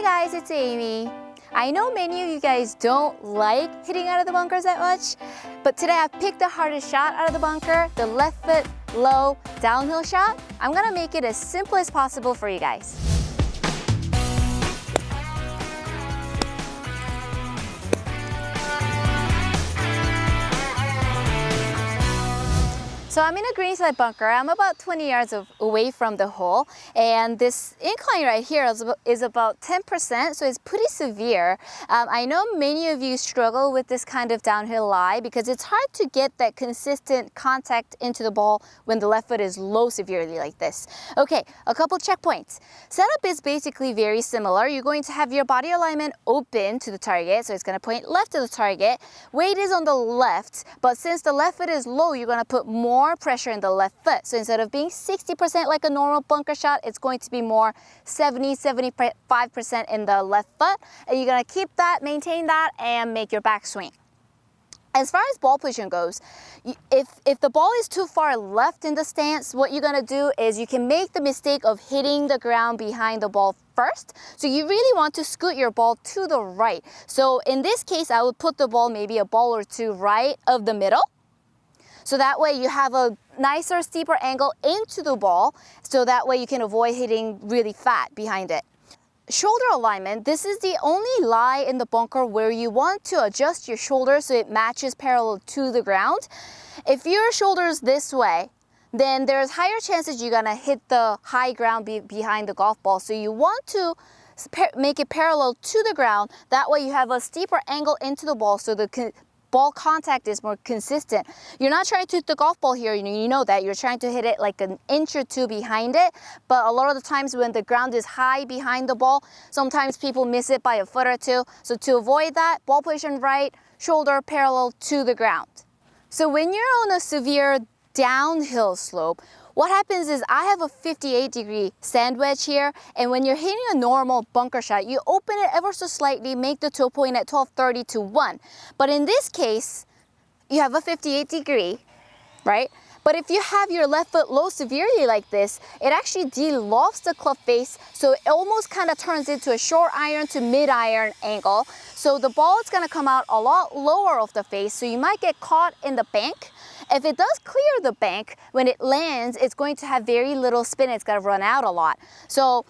Hi guys, it's Amy. I know many of you guys don't like hitting out of the bunkers that much, but today I picked the hardest shot out of the bunker, the left foot low downhill shot. I'm gonna make it as simple as possible for you guys. So I'm in a greenside bunker. I'm about 20 yards away from the hole, and this incline right here is about 10%, so it's pretty severe. I know many of you struggle with this kind of downhill lie because it's hard to get that consistent contact into the ball when the left foot is low severely like this. Okay, a couple checkpoints. Setup is basically very similar. You're going to have your body alignment open to the target, so it's going to point left to the target. Weight is on the left, but since the left foot is low, you're going to put more pressure in the left foot. So instead of being 60% like a normal bunker shot, it's going to be more 70-75% in the left foot. And you're going to keep that, maintain that, and make your backswing. As far as ball position goes, if the ball is too far left in the stance, what you're going to do is you can make the mistake of hitting the ground behind the ball first. So you really want to scoot your ball to the right. So in this case, I would put the ball maybe a ball or two right of the middle. So that way you have a nicer, steeper angle into the ball, so that way you can avoid hitting really fat behind it. Shoulder alignment, this is the only lie in the bunker where you want to adjust your shoulder so it matches parallel to the ground. If your shoulder's this way, then there's higher chances you're gonna hit the high ground behind the golf ball. So you want to make it parallel to the ground. That way you have a steeper angle into the ball so the ball contact is more consistent. You're not trying to hit the golf ball here, you know that. You're trying to hit it like an inch or two behind it, but a lot of the times when the ground is high behind the ball, sometimes people miss it by a foot or two. So to avoid that, ball position right, shoulder parallel to the ground. So when you're on a severe downhill slope, what happens is I have a 58-degree sand wedge here, and when you're hitting a normal bunker shot, you open it ever so slightly, make the toe point at 1230 to 1. But in this case, you have a 58-degree, right? But if you have your left foot low severely like this, it actually de-lofts the club face, so it almost kind of turns into a short iron to mid-iron angle. So the ball is going to come out a lot lower of the face, so you might get caught in the bank. If it does clear the bank, when it lands, it's going to have very little spin. It's going to run out a lot. So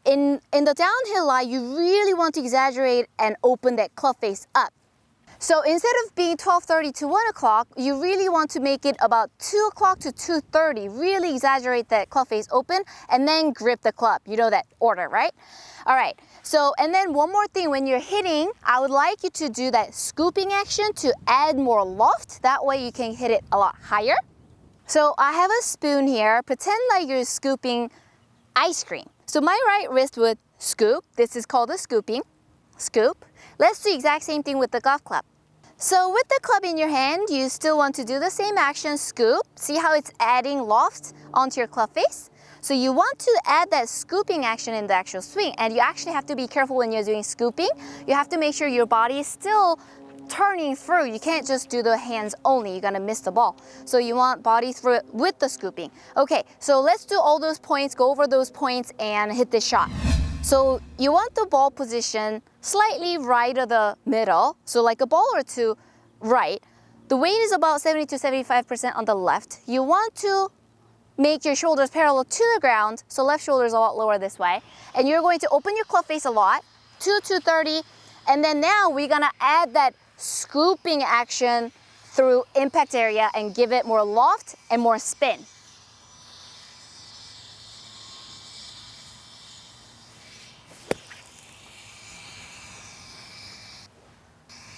in the downhill lie, you really want to exaggerate and open that club face up. So instead of being 12:30 to 1 o'clock, you really want to make it about 2 o'clock to 2:30. Really exaggerate that club face open and then grip the club. You know that order, right? All right. So, and then one more thing, when you're hitting, I would like you to do that scooping action to add more loft. That way you can hit it a lot higher. So I have a spoon here. Pretend like you're scooping ice cream. So my right wrist would scoop. This is called a scooping. Scoop. Let's do the exact same thing with the golf club. So with the club in your hand, you still want to do the same action, scoop. See how it's adding loft onto your club face? So you want to add that scooping action in the actual swing, and you actually have to be careful when you're doing scooping. You have to make sure your body is still turning through. You can't just do the hands only, you're gonna miss the ball. So you want body through with the scooping. Okay, so let's do all those points, go over those points and hit this shot. So you want the ball position slightly right of the middle, so like a ball or two right. The weight is about 70 to 75% on the left. You want to make your shoulders parallel to the ground, so left shoulder is a lot lower this way. And you're going to open your club face a lot, 230, and then now we're gonna add that scooping action through impact area and give it more loft and more spin.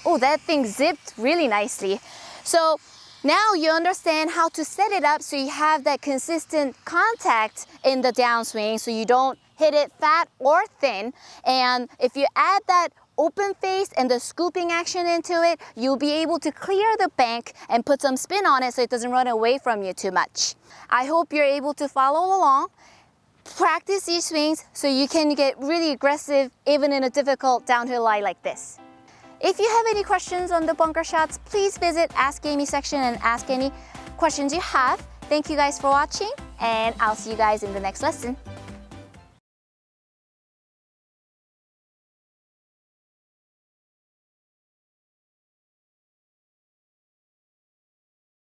Oh, that thing zipped really nicely. So now you understand how to set it up so you have that consistent contact in the downswing so you don't hit it fat or thin. And if you add that open face and the scooping action into it, you'll be able to clear the bank and put some spin on it so it doesn't run away from you too much. I hope you're able to follow along. Practice these swings so you can get really aggressive even in a difficult downhill lie like this. If you have any questions on the bunker shots, please visit Ask Aimee section and ask any questions you have. Thank you guys for watching, and I'll see you guys in the next lesson.